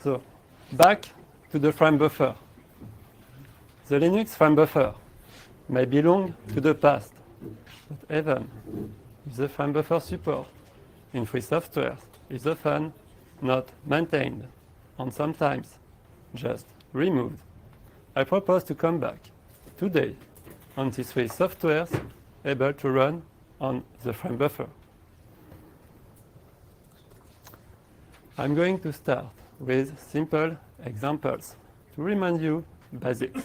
So, back to the Framebuffer. The Linux Framebuffer may belong to the past, but even if the Framebuffer support in free software is often not maintained and sometimes just removed, I propose to come back today on these free software able to run on the Framebuffer. I'm going to start with simple examples to remind you basics.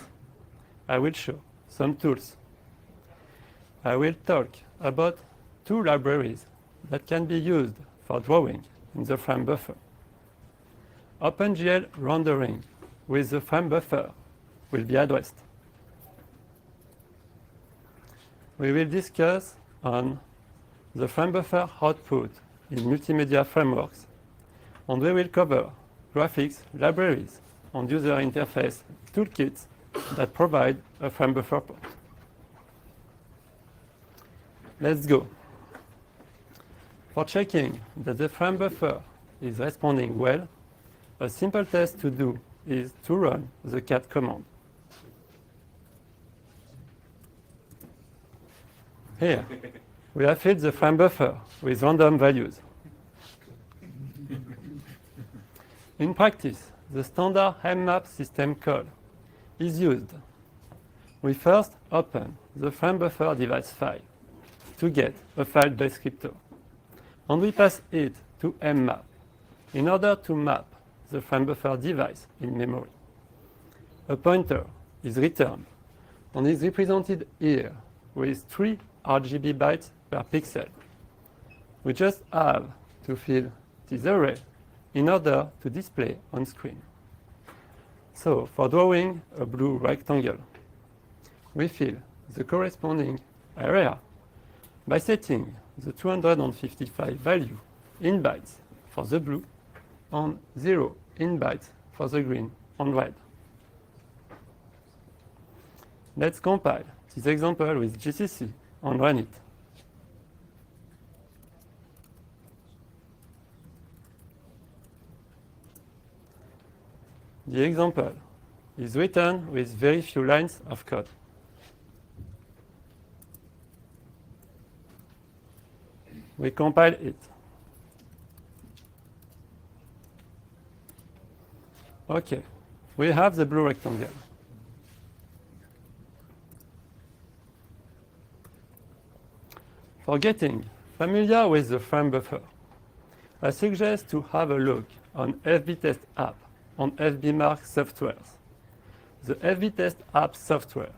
I will show some tools. I will talk about two libraries that can be used for drawing in the Framebuffer. OpenGL rendering with the Framebuffer will be addressed. We will discuss on the Framebuffer output in multimedia frameworks, and we will cover graphics libraries and user interface toolkits that provide a Framebuffer port. Let's go. For checking that the Framebuffer is responding well, a simple test to do is to run the cat command. Here, we have filled the Framebuffer with random values. In practice, the standard mmap system call is used. We first open the Framebuffer device file to get a file descriptor, and we pass it to mmap in order to map the Framebuffer device in memory. A pointer is returned and is represented here with 3 RGB bytes per pixel. We just have to fill this array in order to display on screen. So, for drawing a blue rectangle, we fill the corresponding area by setting the 255 value in bytes for the blue and 0 in bytes for the green and red. Let's compile this example with GCC and run it. The example is written with very few lines of code. We compile it. Okay, we have the blue rectangle. For getting familiar with the Framebuffer, I suggest to have a look on FBTest app on FBmark softwares. The FBTest app software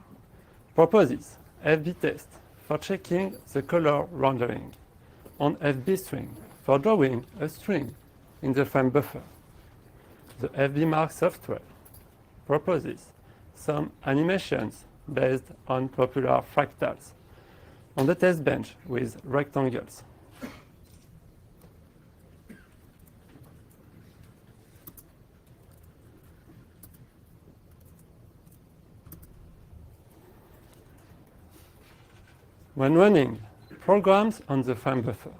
proposes FBTest for checking the color rendering and FBstring for drawing a string in the Framebuffer. The FBmark software proposes some animations based on popular fractals on the test bench with rectangles. When running programs on the Framebuffer,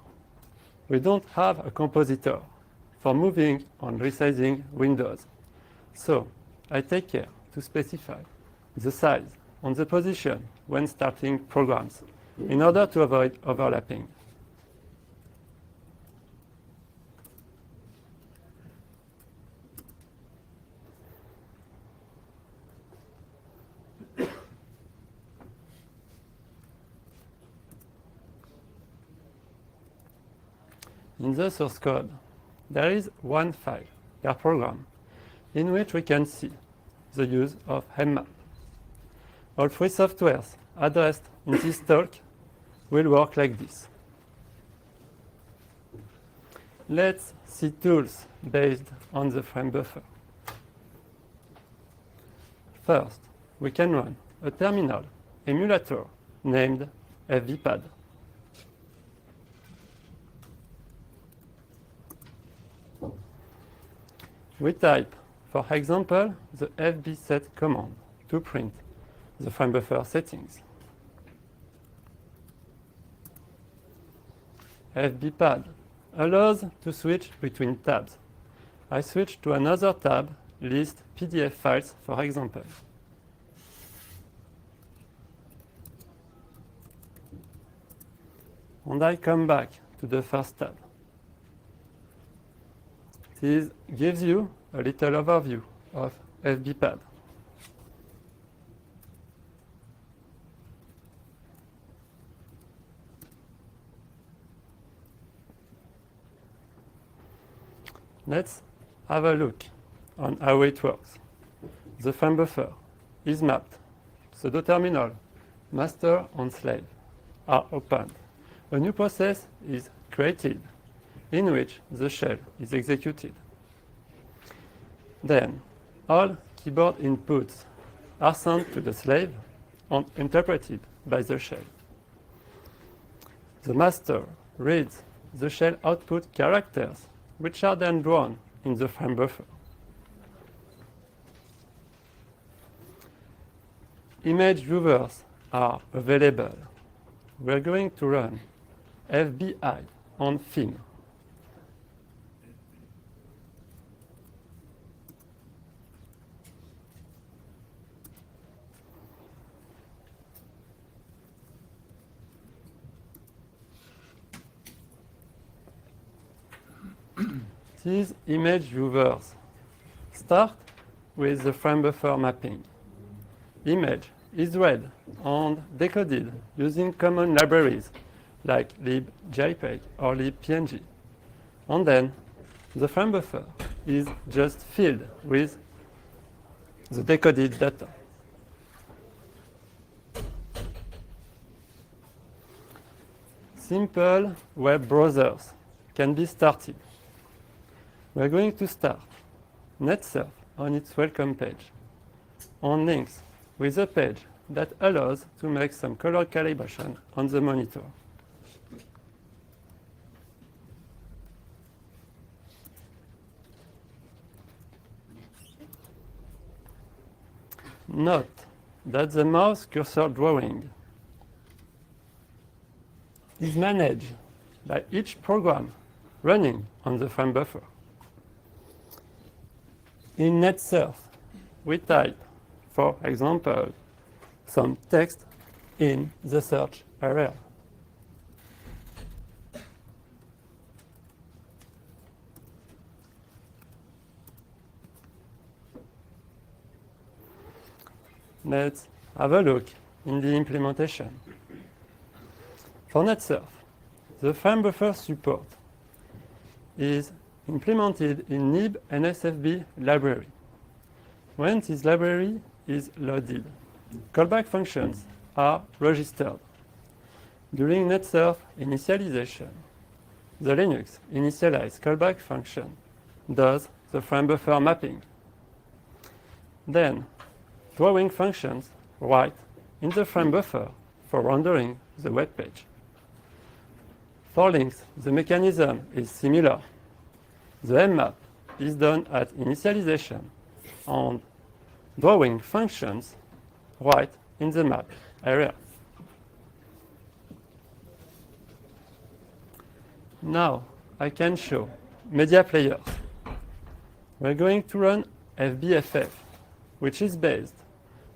we don't have a compositor for moving and resizing windows. So I take care to specify the size and the position when starting programs in order to avoid overlapping. In the source code, there is one file per program in which we can see the use of mmap. All free softwares addressed in this talk will work like this. Let's see tools based on the Framebuffer. First, we can run a terminal emulator named FBpad. We type, for example, the fbset command to print the Framebuffer settings. FBpad allows to switch between tabs I switch to another tab, List PDF files, for example. And I come back to the first tab. This gives you a little overview of FBPad. Let's have a look on how it works. The Framebuffer is mapped. Pseudo-terminal, master and slave are opened. A new process is created in which the shell is executed. Then all keyboard inputs are sent to the slave and interpreted by the shell. The master reads the shell output characters, which are then drawn in the Framebuffer. Image viewers are available. We're going to run FBI on film. These image viewers start with the Framebuffer mapping. Image is read and decoded using common libraries like libjpeg or libpng. And then the Framebuffer is just filled with the decoded data. Simple web browsers can be started. We're going to start NetSurf on its welcome page on links with a page that allows to make some color calibration on the monitor. Note that the mouse cursor drawing is managed by each program running on the Framebuffer. In NetSurf, we type, for example, some text in the search area. Let's have a look in the implementation. For NetSurf, the Framebuffer support is implemented in nib nsfb library. When this library is loaded, callback functions are registered. During NetSurf initialization, the Linux initialize callback function does the Framebuffer mapping. Then, drawing functions write in the Framebuffer for rendering the web page. For links, the mechanism is similar. The mmap is done at initialization, and drawing functions right in the map area. Now I can show media players. We're going to run FBFF, which is based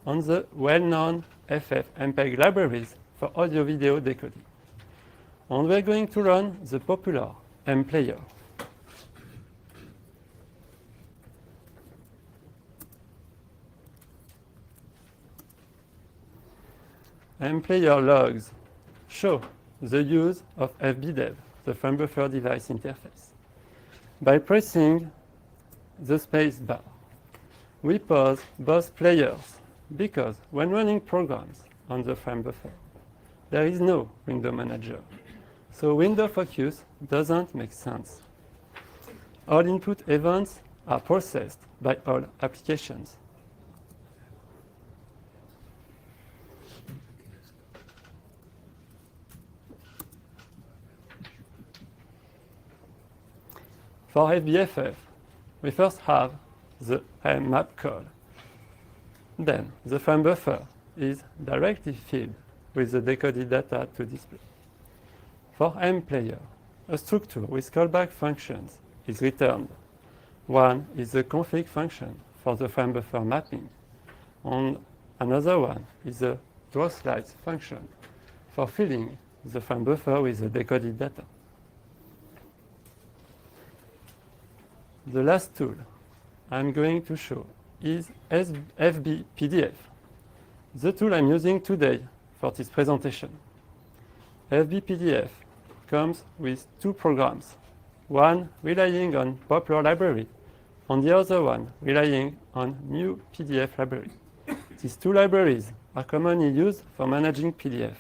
on the well-known FF-MPEG libraries for audio-video decoding. And we're going to run the popular mPlayer. mPlayer logs show the use of FBDev, the Framebuffer device interface. By pressing the space bar, we pause both players because when running programs on the Framebuffer, there is no window manager. So window focus doesn't make sense. All input events are processed by all applications. For FBFF, we first have the mmap call. Then the Framebuffer is directly filled with the decoded data to display. For mPlayer, a structure with callback functions is returned. One is the config function for the framebuffer mapping, and another one is the drawSlides function for filling the framebuffer with the decoded data. The last tool I'm going to show is FBPDF, the tool I'm using today for this presentation. FBPDF comes with two programs, one relying on popular library and the other one relying on new PDF library. These two libraries are commonly used for managing PDF.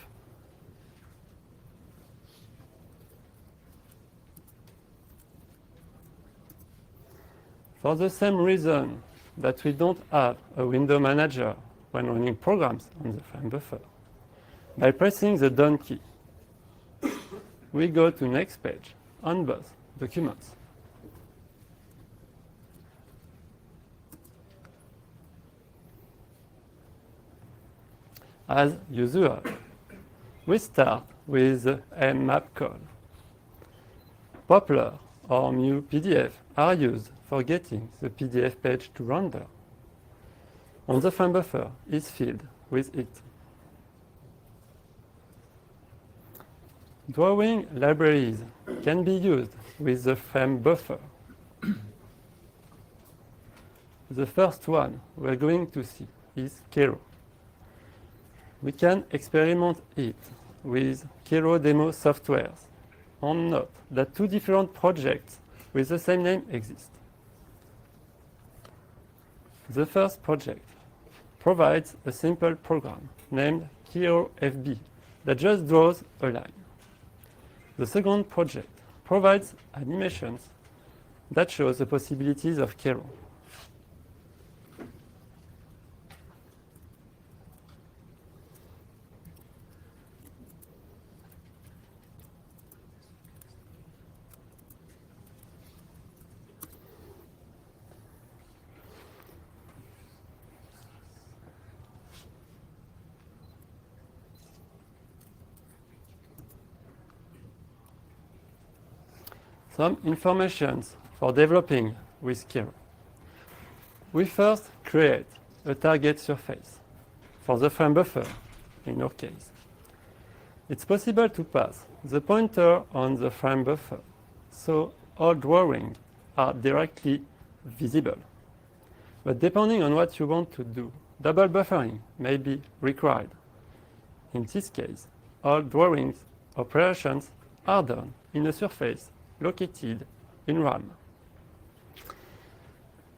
For the same reason that we don't have a window manager when running programs on the Framebuffer, by pressing the Done key, we go to next page on both documents. As usual, we start with the mmap call. Popular or new PDF are used for getting the PDF page to render, and the Framebuffer is filled with it. Drawing libraries can be used with the Framebuffer. The first one we're going to see is Kero. We can experiment it with Kero demo softwares, and note that two different projects with the same name exist. The first project provides a simple program named Kero FB that just draws a line. The second project provides animations that show the possibilities of Kero. Some information for developing with Kero. We first create a target surface for the Framebuffer, in our case. It's possible to pass the pointer on the Framebuffer, so all drawings are directly visible. But depending on what you want to do, double buffering may be required. In this case, all drawings operations are done in a surface located in RAM.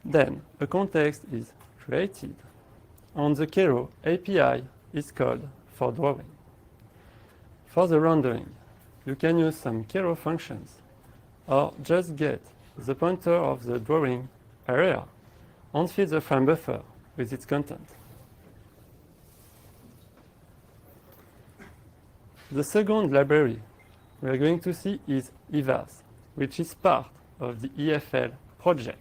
Then a context is created, and the Kero API is called for drawing. For the rendering, you can use some Kero functions, or just get the pointer of the drawing area and fill the Framebuffer with its content. The second library we are going to see is EVAS, which is part of the EFL project.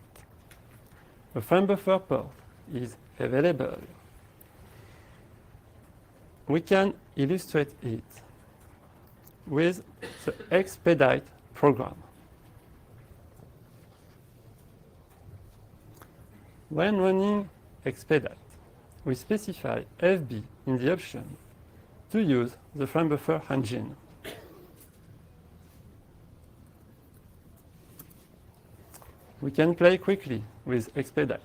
A Framebuffer port is available. We can illustrate it with the Expedite program. When running Expedite, we specify FB in the option to use the Framebuffer engine. We can play quickly with Expedite.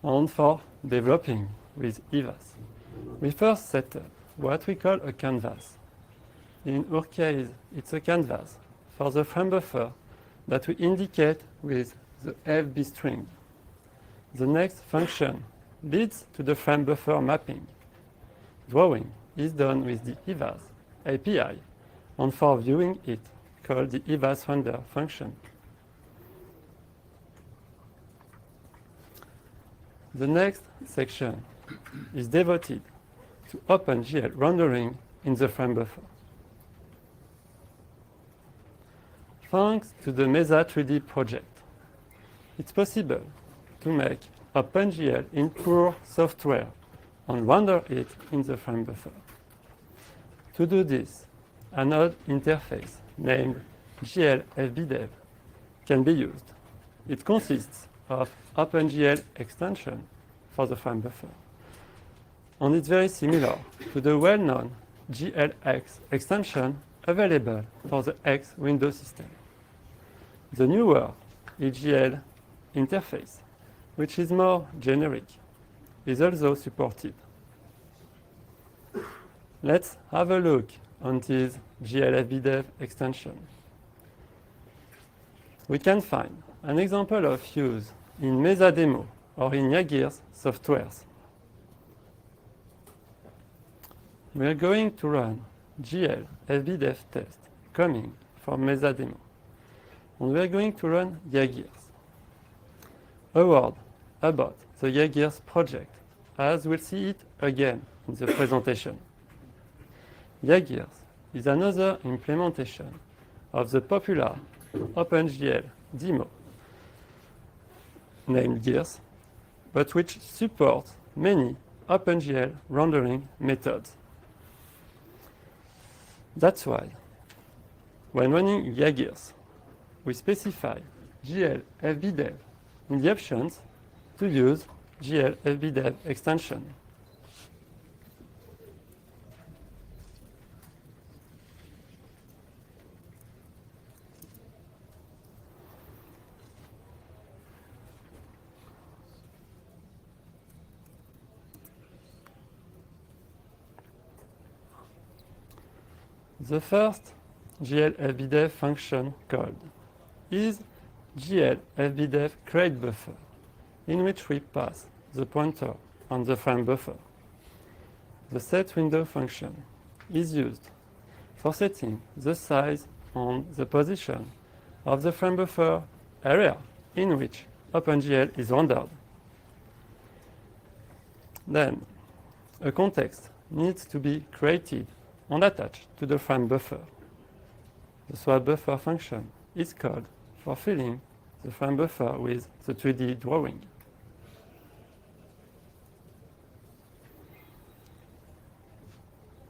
And for developing with EVAS, we first set up what we call a canvas. In our case, it's a canvas for the Framebuffer that we indicate with the FB string. The next function leads to the Framebuffer mapping. Drawing is done with the evas API, and for viewing it, call the evas render function. The next section is devoted to OpenGL rendering in the Framebuffer. Thanks to the Mesa 3D project, it's possible to make OpenGL in pure software and render it in the Framebuffer. To do this, a node interface named GL-FBDev can be used. It consists of OpenGL extension for the Framebuffer, and it's very similar to the well-known GLX extension available for the X Windows system. The newer EGL interface, which is more generic, is also supported. Let's have a look on this GL-FBDev extension. We can find an example of use in Mesa Demo or in Yagir's softwares. We are going to run GL-FBDev test coming from Mesa Demo. And we are going to run Yagir's. A word about the Yagir's project, as we'll see it again in the presentation. Yagir's is another implementation of the popular OpenGL demo named Gears, but which supports many OpenGL rendering methods. That's why, when running Yagir's, we specify GL-FBDev in the options to use GL-FBDev extension. The first GL-FBDev function called is GL-FBDev create buffer, in which we pass the pointer on the Framebuffer. The set window function is used for setting the size and the position of the Framebuffer area in which OpenGL is rendered. Then, a context needs to be created and attached to the Framebuffer. The swap buffer function is called for filling the Framebuffer with the 3D drawing.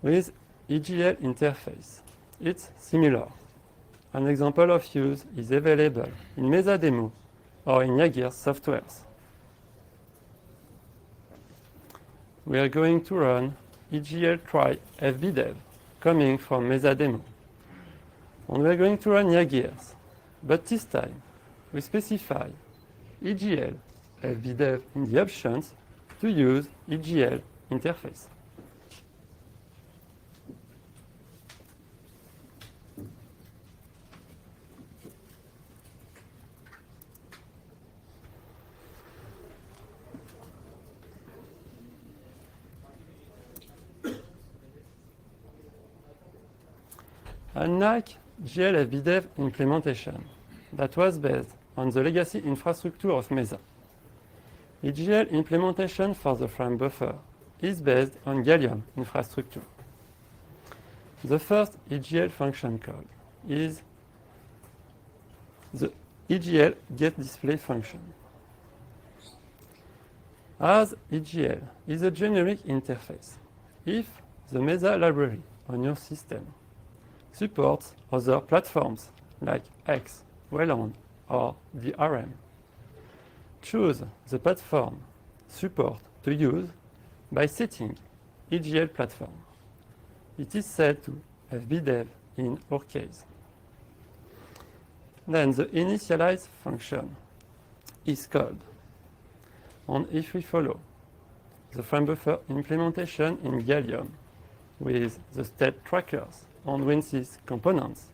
With EGL interface, it's similar. An example of use is available in Mesa Demo or in Yagir's softwares. We are going to run EGL try FBDev coming from Mesa Demo. And we are going to run Yagir's, but this time we specify EGL FBDev in the options to use EGL interface. Unlike GL-FBDev implementation that was based on the legacy infrastructure of Mesa, EGL implementation for the Framebuffer is based on Gallium infrastructure. The first EGL function call is the EGL getDisplay function. As EGL is a generic interface, if the Mesa library on your system supports other platforms like X, Wayland, or DRM, choose the platform support to use by setting EGL platform. It is set to FBDev in our case. Then the initialize function is called. And if we follow the Framebuffer implementation in Gallium with the state trackers and WinSys components,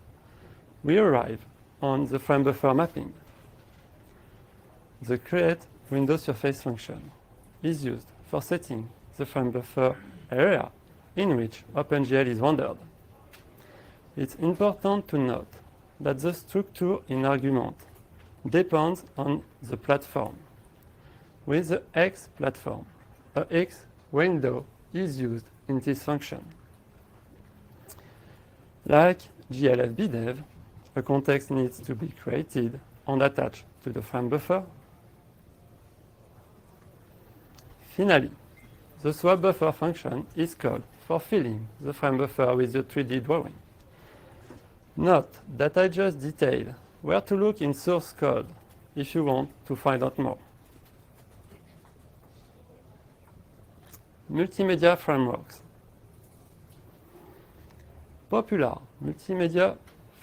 we arrive on the Framebuffer mapping. The create window surface function is used for setting the frame buffer area in which OpenGL is rendered. It's important to note that the structure in argument depends on the platform. With the X platform, a X window is used in this function. Like glfbdev, a context needs to be created and attached to the frame buffer. Finally, the swap buffer function is called for filling the frame buffer with the 3D drawing. Note that I just detailed where to look in source code if you want to find out more. Multimedia frameworks. Popular multimedia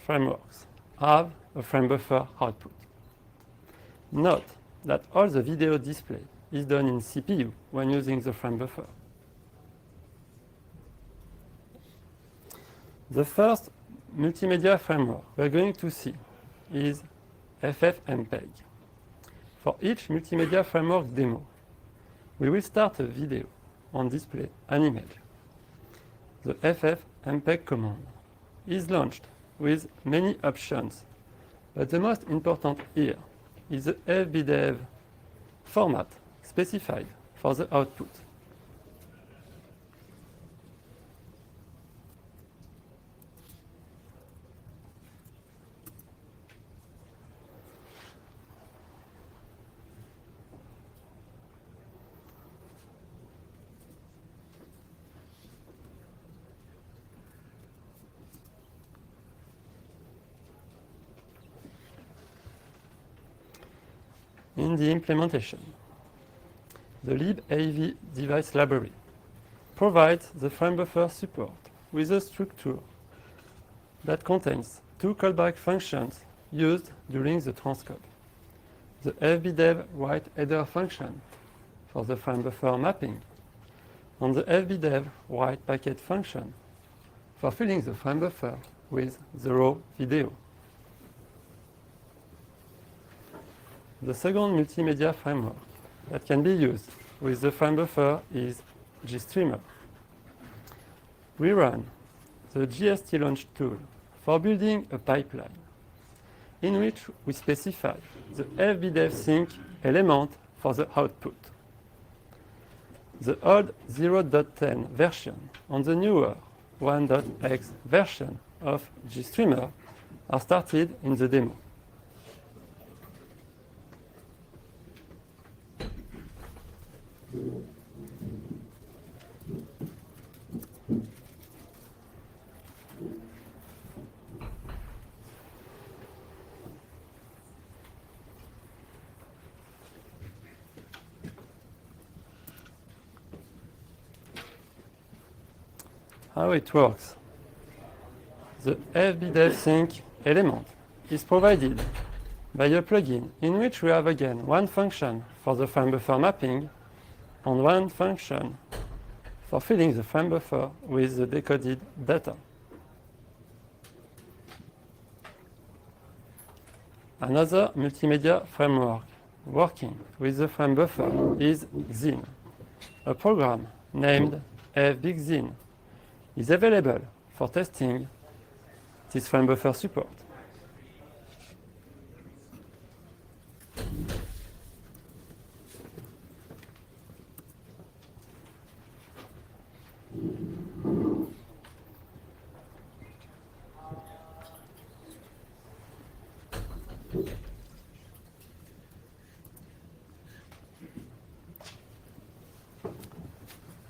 frameworks have a frame buffer output. Note that all the video display is done in CPU when using the frame buffer. The first multimedia framework we're going to see is FFmpeg. For each multimedia framework demo, we will start a video and display an image. The FFmpeg command is launched with many options, but the most important here is the FBDev format specified for the output. In the implementation, the libav device library provides the frame buffer support with a structure that contains two callback functions used during the transcode. The fbdev write header function for the frame buffer mapping, and the fbdev write packet function for filling the frame buffer with the raw video. The second multimedia framework that can be used with the frame buffer is GStreamer. We run the GST launch tool for building a pipeline in which we specify the fbdev sync element for the output. The old 0.10 version and the newer 1.x version of GStreamer are started in the demo. How it works. The fbdev sync element is provided by a plugin in which we have again one function for the frame buffer mapping and one function for filling the frame buffer with the decoded data. Another multimedia framework working with the frame buffer is Xin. A program named fbigxin is available for testing this frame buffer support.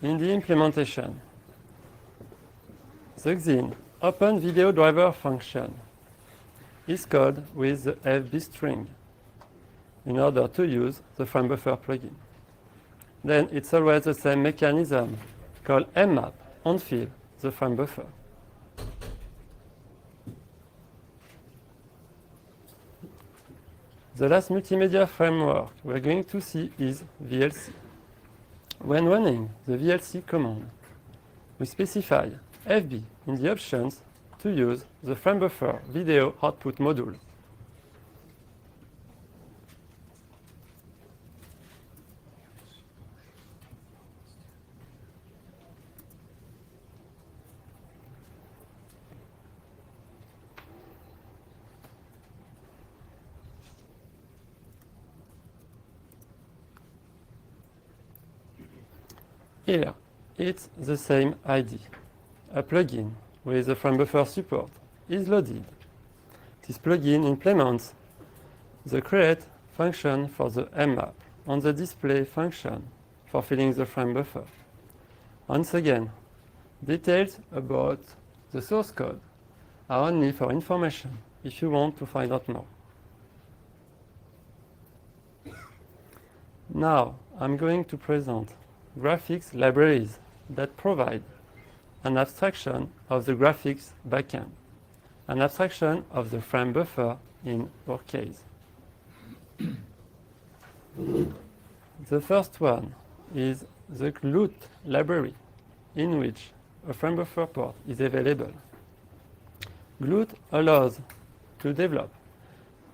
In the implementation, the Xin Open Video Driver function is called with the fbstring in order to use the frame buffer plugin. Then it's always the same mechanism called mmap and fill the frame buffer. The last multimedia framework we're going to see is VLC. When running the VLC command, we specify FB in the options to use the frame buffer video output module. Here, it's the same ID. A plugin with the Framebuffer support is loaded. This plugin implements the create function for the mmap on the display function for filling the Framebuffer. Once again, details about the source code are only for information if you want to find out more. Now, I'm going to present graphics libraries that provide an abstraction of the graphics backend, an abstraction of the Framebuffer in our case. The first one is the GLUT library, in which a Framebuffer port is available. GLUT allows to develop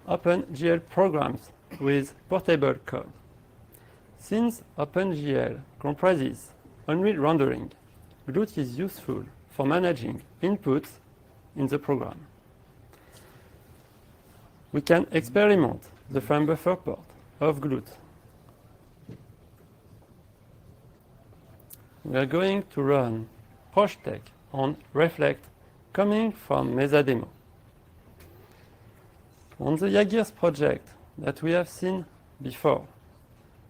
OpenGL programs with portable code. Since OpenGL comprises Unreal rendering, GLUT is useful for managing inputs in the program. We can experiment the Framebuffer port of GLUT. We are going to run Projtech on Reflect coming from Mesademo. On the Jagirs project that we have seen before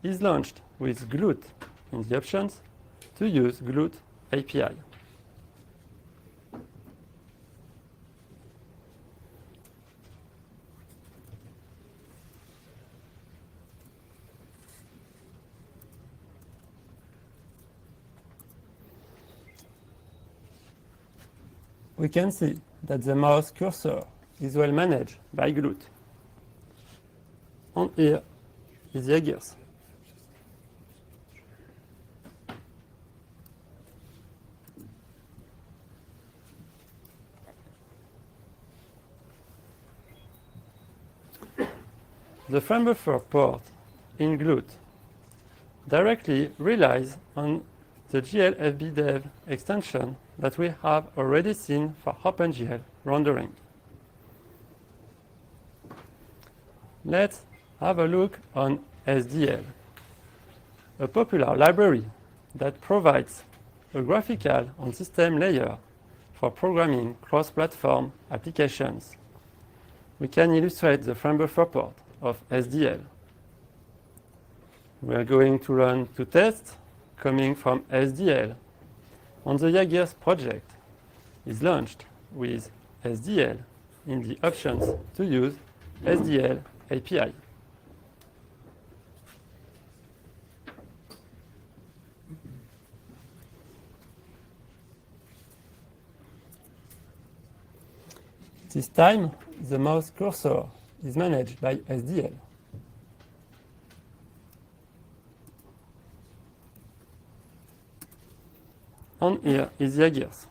is launched with GLUT in the options to use GLUT API. We can see that the mouse cursor is well managed by GLUT. And here is Jagirs. The Framebuffer port in GLUT directly relies on the GLFBDev extension that we have already seen for OpenGL rendering. Let's have a look on SDL, a popular library that provides a graphical and system layer for programming cross-platform applications. We can illustrate the Framebuffer port of SDL. We are going to run two tests coming from SDL. And the Jagirs project is launched with SDL in the options to use SDL API. This time, the mouse cursor is managed by SDL. And here is Jagirs.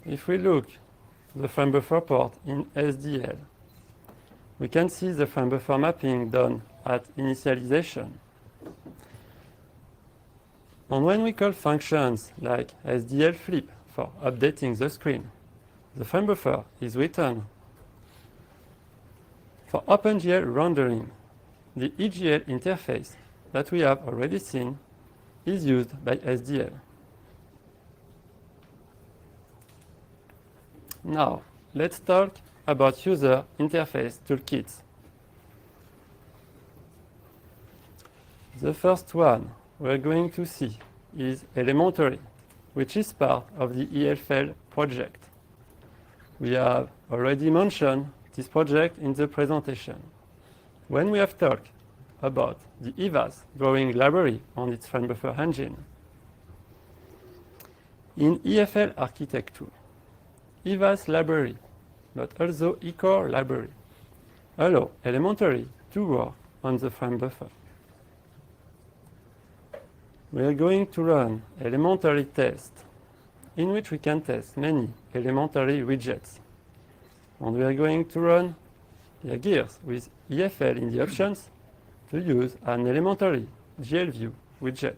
If we look at the Framebuffer port in SDL, we can see the Framebuffer mapping done at initialization. And when we call functions like SDL flip for updating the screen, the Framebuffer is written. For OpenGL rendering, the EGL interface that we have already seen is used by SDL. Now, let's talk about user interface toolkits. The first one we're going to see is Elementary, which is part of the EFL project. We have already mentioned this project in the presentation when we have talked about the EVAS drawing library on its Framebuffer engine. In EFL architecture, EVAS library, but also eCore library, allow Elementary to work on the Framebuffer. We are going to run Elementary test, in which we can test many Elementary widgets. And we are going to run Jagirs with EFL in the options to use an Elementary GLView widget.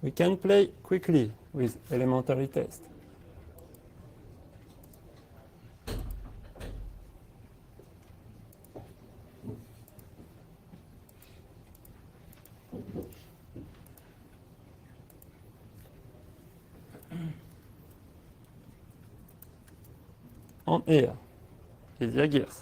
We can play quickly with elementary tests. And here is the gears.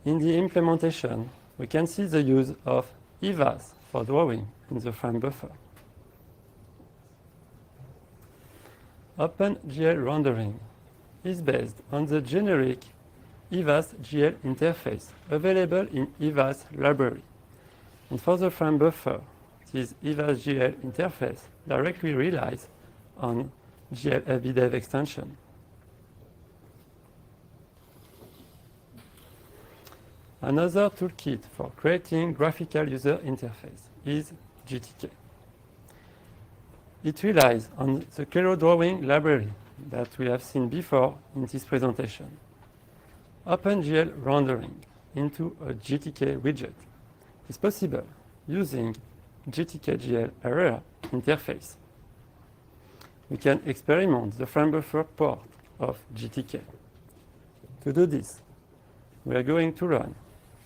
In the implementation, we can see the use of EVAS for drawing in the Framebuffer. OpenGL rendering is based on the generic EVAS-GL interface available in EVAS library. And for the Framebuffer, this EVAS-GL interface directly relies on GL FBDev extension. Another toolkit for creating graphical user interface is GTK. It relies on the Kero drawing library that we have seen before in this presentation. OpenGL rendering into a GTK widget is possible using GTK-GL area interface. We can experiment the Framebuffer port of GTK. To do this, we are going to run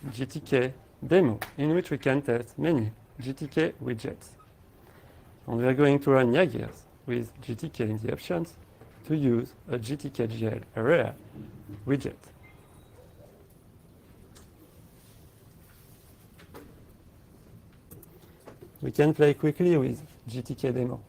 GTK demo, in which we can test many GTK widgets. And we are going to run Yagirs with GTK in the options to use a GTK-GL area widget. We can play quickly with GTK demo.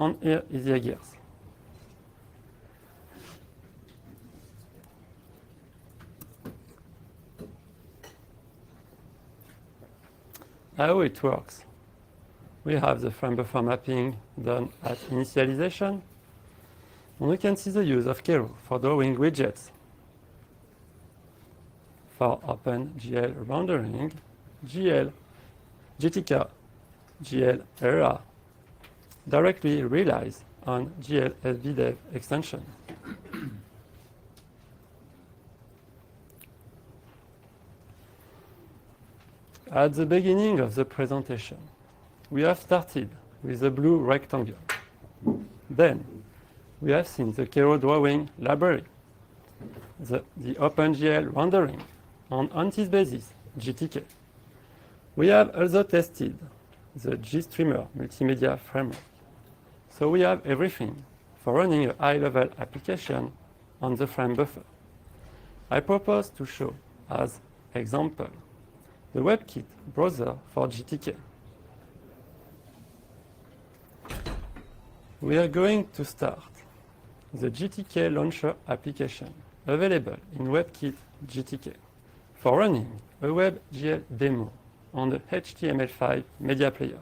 And here is the gears. How it works. We have the Framebuffer mapping done at initialization. And we can see the use of Kero for drawing widgets. For OpenGL rendering, GTK GL area directly relies on GL FBDev extension. At the beginning of the presentation, we have started with the blue rectangle. Then, we have seen the Kero drawing library, the OpenGL rendering, and on this basis, GTK. We have also tested the GStreamer multimedia framework. So we have everything for running a high-level application on the Framebuffer. I propose to show as example the WebKit browser for GTK. We are going to start the GTK launcher application available in WebKit GTK for running a WebGL demo on the HTML5 media player.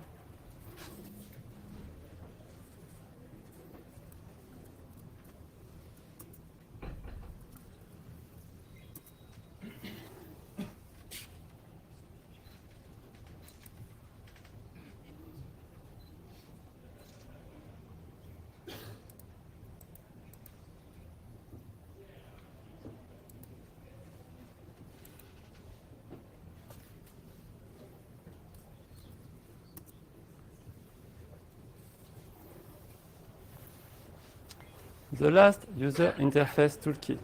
The last user interface toolkit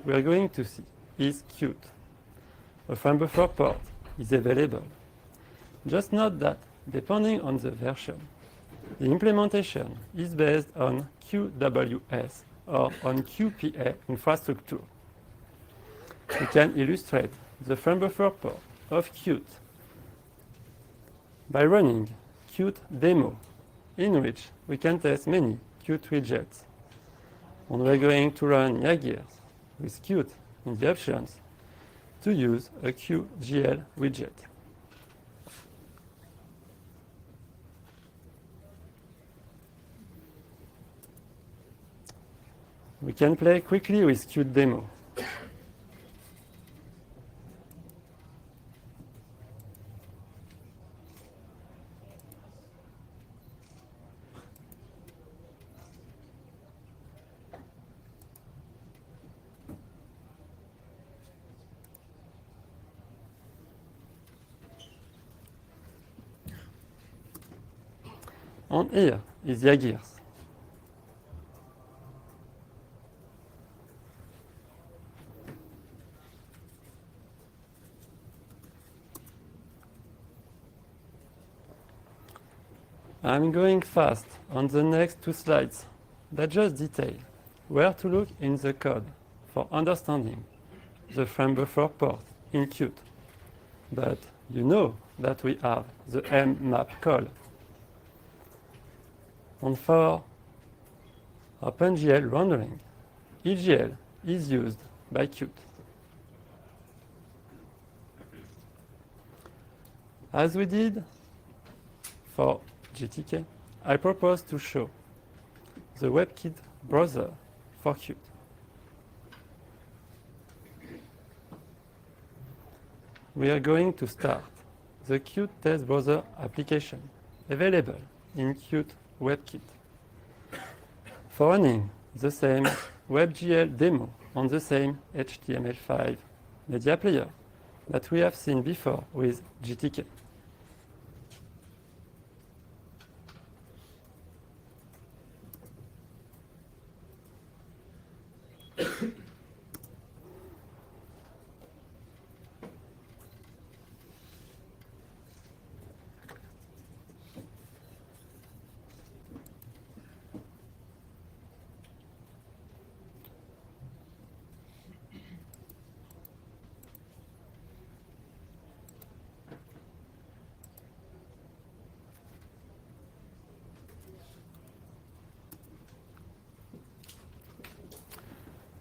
we are going to see is Qt. A Framebuffer port is available. Just note that, depending on the version, the implementation is based on QWS or on QPA infrastructure. We can illustrate the Framebuffer port of Qt by running Qt demo, in which we can test many Qt widgets. And we're going to run Yagirs with Qt in the options to use a QGL widget. We can play quickly with Qt demo. And here is the gears. I'm going fast on the next two slides that just detail where to look in the code for understanding the Framebuffer port in Qt. But you know that we have the mmap call. And for OpenGL rendering, EGL is used by Qt. As we did for GTK, I propose to show the WebKit browser for Qt. We are going to start the Qt test browser application available in Qt WebKit. For running the same WebGL demo on the same HTML5 media player that we have seen before with GTK.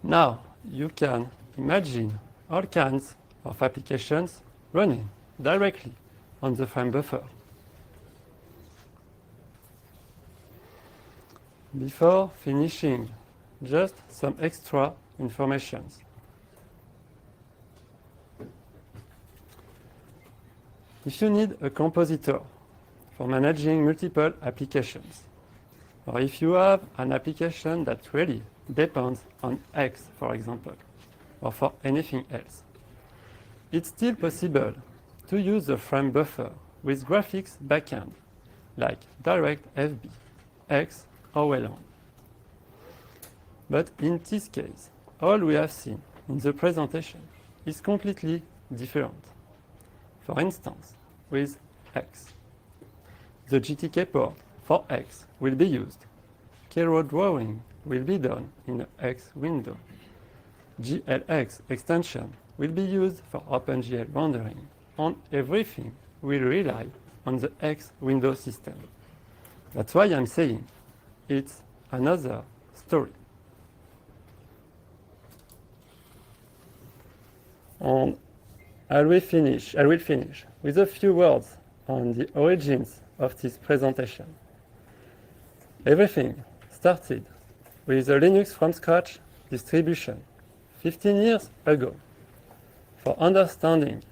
Now you can imagine all kinds of applications running directly on the Framebuffer. Before finishing, just some extra information. If you need a compositor for managing multiple applications, or if you have an application that really depends on X, for example, or for anything else, it's still possible to use the Framebuffer with graphics backend, like DirectFB, X, or Wayland. But in this case, all we have seen in the presentation is completely different. For instance, with X, the GTK port for X will be used. Keyrow drawing will be done in the X window. GLX extension will be used for OpenGL rendering, and everything will rely on the X window system. That's why I'm saying it's another story. And I will finish with a few words on the origins of this presentation. Everything started with a Linux from scratch distribution 15 years ago for understanding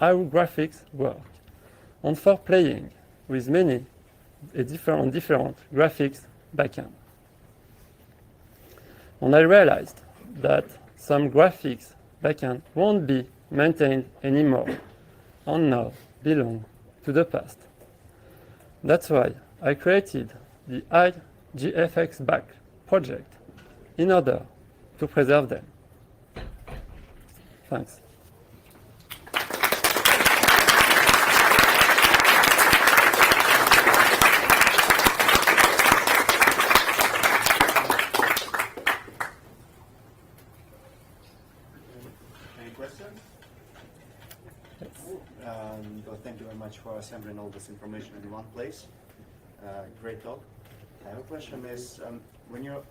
how graphics work and for playing with many different graphics backend. And I realized that some graphics backend won't be maintained anymore and now belong to the past. That's why I created the IGFX-back project in order to preserve them. Thanks. Any questions? Yes. Thank you very much for assembling all this information in one place. Great talk. I have a question is, when you're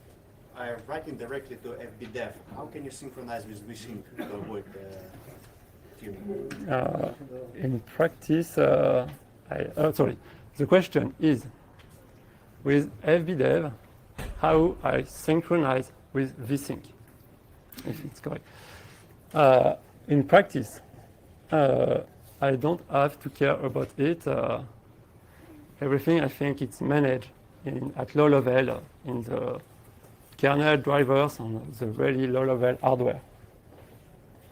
writing directly to FBDev, how can you synchronize with vsync to avoid tuning? In practice, the question is, with FBDev, how I synchronize with vsync, if it's correct. In practice, I don't have to care about it. Everything, I think, it's managed at low level in the kernel drivers and the really low level hardware.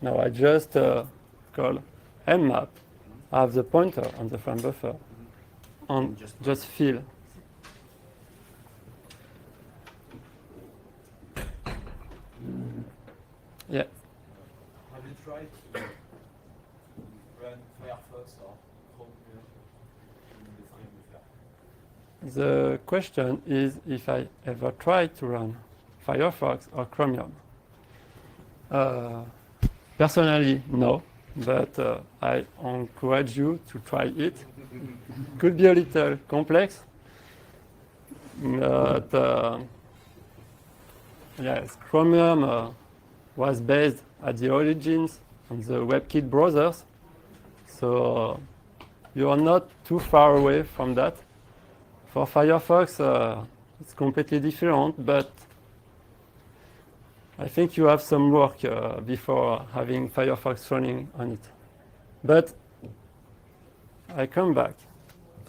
Now I just call mmap, have the pointer on the Framebuffer, and just fill Yeah. Have you tried to run Firefox or Chrome in the Framebuffer? The question is if I ever tried to run Firefox or Chromium. Personally, no, but I encourage you to try it. Could be a little complex, but yes, Chromium was based at the origins on the WebKit browsers, so you are not too far away from that. For Firefox, it's completely different, but I think you have some work before having Firefox running on it. But I come back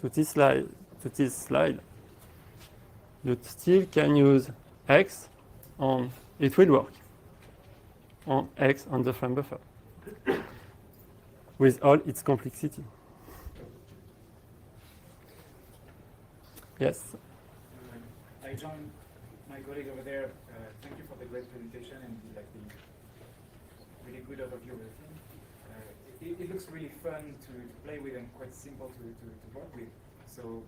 to this slide. You still can use X on, it will work on X on the Framebuffer with all its complexity. Yes? I joined my colleague over there. Thank you for the great presentation and the really good overview of everything. It looks really fun to play with and quite simple to work with. So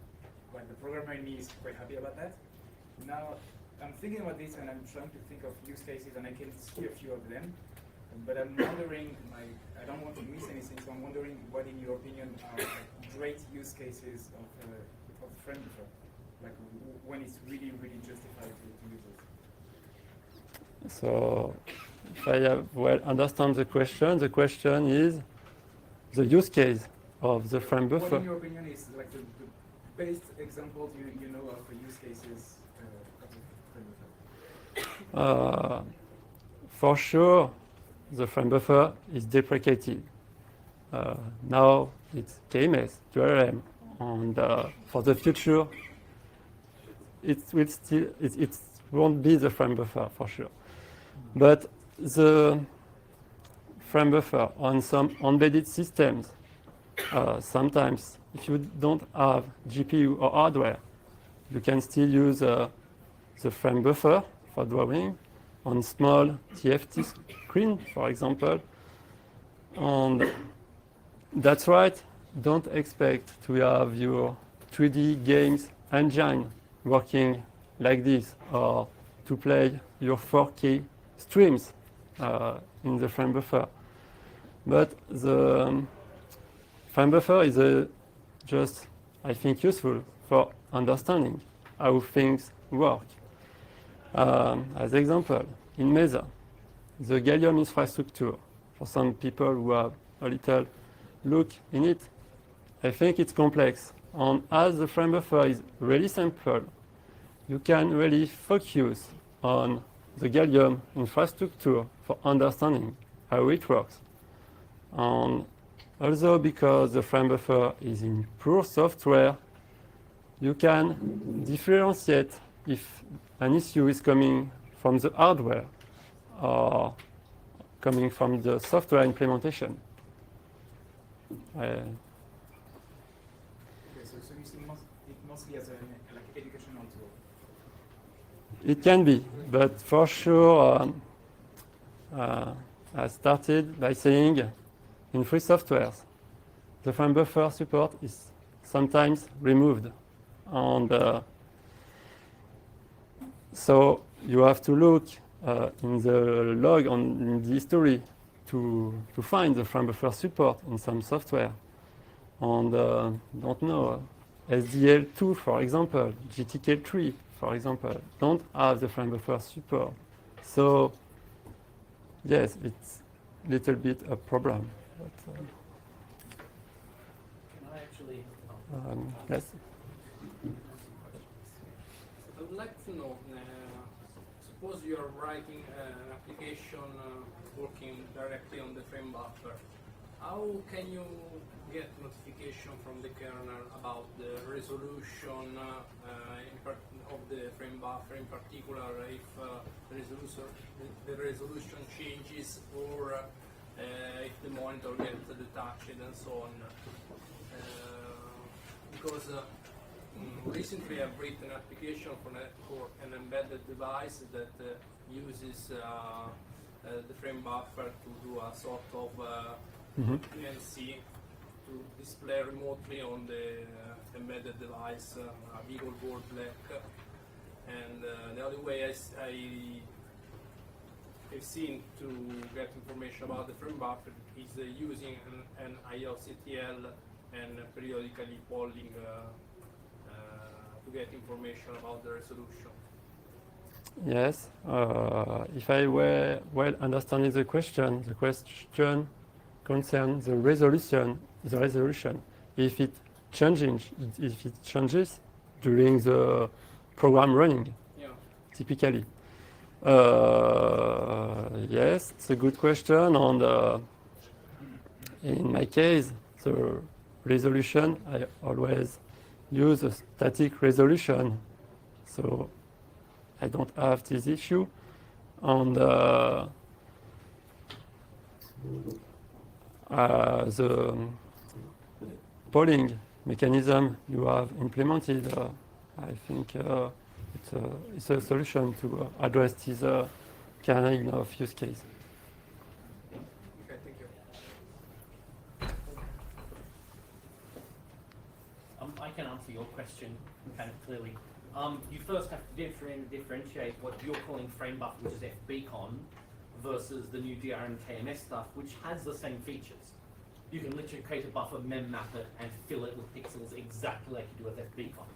the programmer in me is quite happy about that. Now I'm thinking about this and I'm trying to think of use cases and I can see a few of them. But I'm wondering, I don't want to miss anything, so I'm wondering what in your opinion are great use cases of Framebuffer, like when it's really, really justified to use it. So if I have well understand the question is the use case of the Framebuffer. What in your opinion is like the best examples you know of the use cases of the Framebuffer? For sure, the Framebuffer is deprecated. Now it's KMS, DRM, and for the future, it won't be the Framebuffer for sure. But the Framebuffer on some embedded systems, sometimes if you don't have GPU or hardware, you can still use the Framebuffer for drawing on small TFT screen, for example. And that's right, don't expect to have your 3D games engine working like this or to play your 4K streams in the Framebuffer. But the Framebuffer is just, I think, useful for understanding how things work. As example, in Mesa, the Gallium infrastructure, for some people who have a little look in it, I think it's complex. And as the Framebuffer is really simple, you can really focus on the Gallium infrastructure for understanding how it works. And also because the Framebuffer is in pure software, you can differentiate if an issue is coming from the hardware or coming from the software implementation. Okay, so you see it mostly as an educational tool. It can be, but for sure, I started by saying in free softwares, the Framebuffer support is sometimes removed. And so you have to look in the log in the history to find the Framebuffer support in some software. And don't know, SDL2, for example, GTK3, for example, don't have the Framebuffer support. So yes, it's a little bit a problem. But, Can I actually? yes. I would like to know, suppose you are writing an application working directly on the Framebuffer. How can you get notification from the kernel about the resolution of the Framebuffer, in particular if the resolution changes or if the monitor gets detached and so on? Because recently I've written an application for an embedded device that uses the frame buffer to do a sort of PNC to display remotely on the embedded device a big old board black. And the other way I've seen to get information about the frame buffer is using an IOCTL and periodically polling to get information about the resolution. Yes, if I were well understanding the question concerns the resolution. If it changes during the program running, Yeah. typically. Yes, it's a good question. And in my case, the resolution, I always use a static resolution, so I don't have this issue. And the polling mechanism you have implemented, I think it's a solution to address this kind of use case. Okay, thank you. I can answer your question kind of clearly. You first have to differentiate what you're calling frame buffer, which is FBCon, versus the new DRM KMS stuff, which has the same features. You can literally create a buffer, mem map it, and fill it with pixels exactly like you do with FBCon.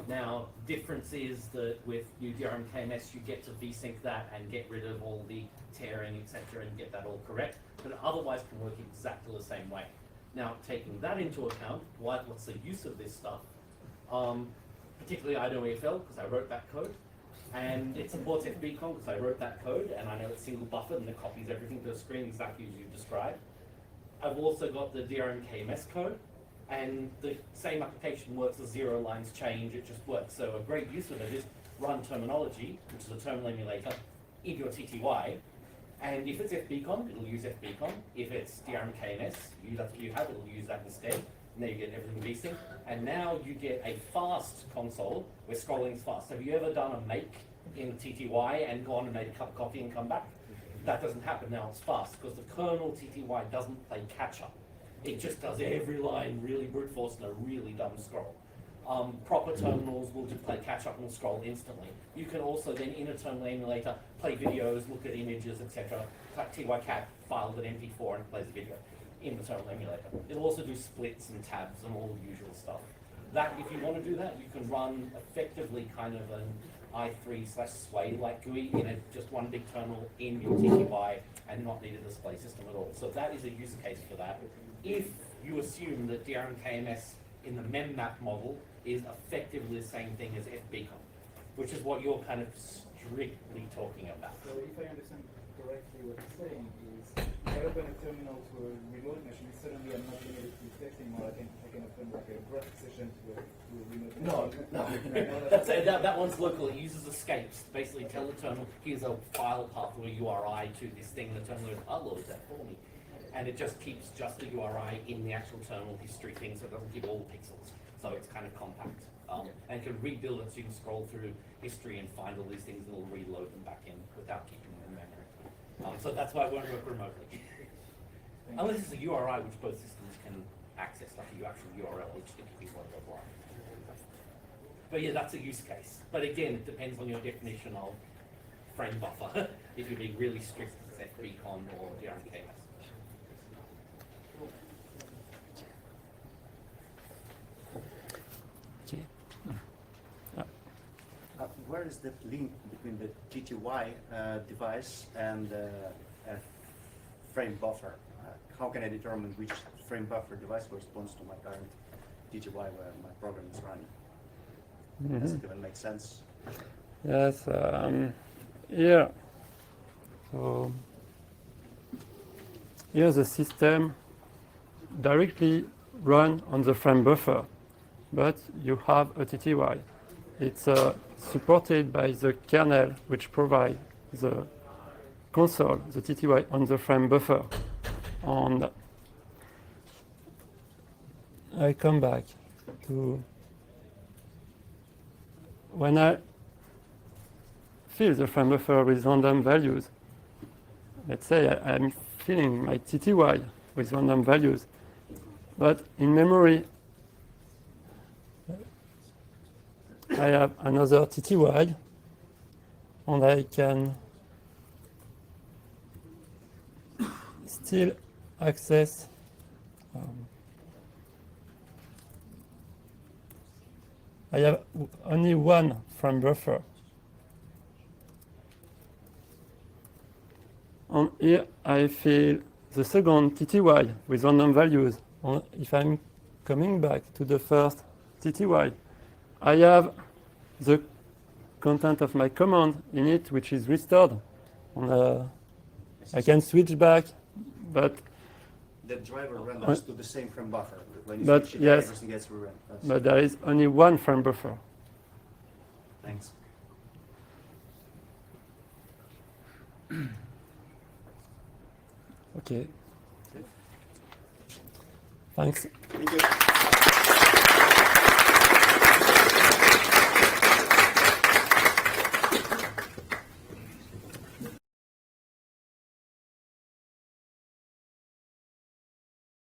Now, difference is that with new DRM KMS, you get to vsync that and get rid of all the tearing, etc., and get that all correct, but it otherwise can work exactly the same way. Now, taking that into account, what's the use of this stuff? Particularly I know EFL, because I wrote that code, and it supports FBCon because I wrote that code, and I know it's single buffered and it copies everything to the screen exactly as you described. I've also got the DRM KMS code, and the same application works as 0 lines change, it just works. So a great use of it is run terminology, which is a terminal emulator, in your TTY, and if it's FBCon, it'll use FBCon. If it's DRM KMS, that's what you have, it'll use that instead. And there you get everything vsync. And now you get a fast console where scrolling is fast. Have you ever done a make in TTY and gone and made a cup of coffee and come back? That doesn't happen now, it's fast, because the kernel TTY doesn't play catch up. It just does every line really brute force and a really dumb scroll. Proper terminals will just play catch up and scroll instantly. You can also then in a terminal emulator play videos, look at images, etc. Like TYCAT filed an MP4 and plays a video in the terminal emulator. It'll also do splits and tabs and all the usual stuff. That, if you want to do that, you can run effectively kind of an i3/sway like GUI in just one big terminal in your TTY and not need a display system at all. So that is a use case for that. If you assume that DRM KMS in the memmap model is effectively the same thing as FBCon, which is what you're kind of strictly talking about. So if I understand correctly, what you're saying is if I open a terminal to a remote machine, suddenly I'm not limited to text anymore. I can open like a graphic session to a remote machine. No. That one's local. It uses escapes. Basically tell the terminal, here's a file path or a URI to this thing. The terminal goes, I'll load that for me. And it just keeps just the URI in the actual terminal history thing, so it doesn't keep all the pixels. So it's kind of compact. And can rebuild it so you can scroll through history and find all these things and it'll reload them back in without keeping them in memory. So that's why it won't work remotely. Unless it's a URI which both systems can access, like a actual URL which typically won't go blind. But yeah, that's a use case. But again, it depends on your definition of frame buffer. If you're being really strict, it's FBCon or DRM KMS. Where is the link between the TTY device and frame buffer? How can I determine which frame buffer device corresponds to my current TTY where my program is running? Does it even make sense? Yes, yeah. So here the system directly run on the frame buffer, but you have a TTY. It's supported by the kernel, which provides the console, the TTY on the frame buffer. And I come back to when I fill the frame buffer with random values, let's say I'm filling my TTY with random values, but in memory I have another TTY, and I can still access I have only one frame buffer. And here I fill the second TTY with random values. And if I'm coming back to the first TTY, I have the content of my command in it, which is restored. And I can switch back, but The driver renders to the same frame buffer. When you but switch it, yes, everything gets rerun. but there is only one frame buffer. Thanks. Okay. Thanks. Thank you.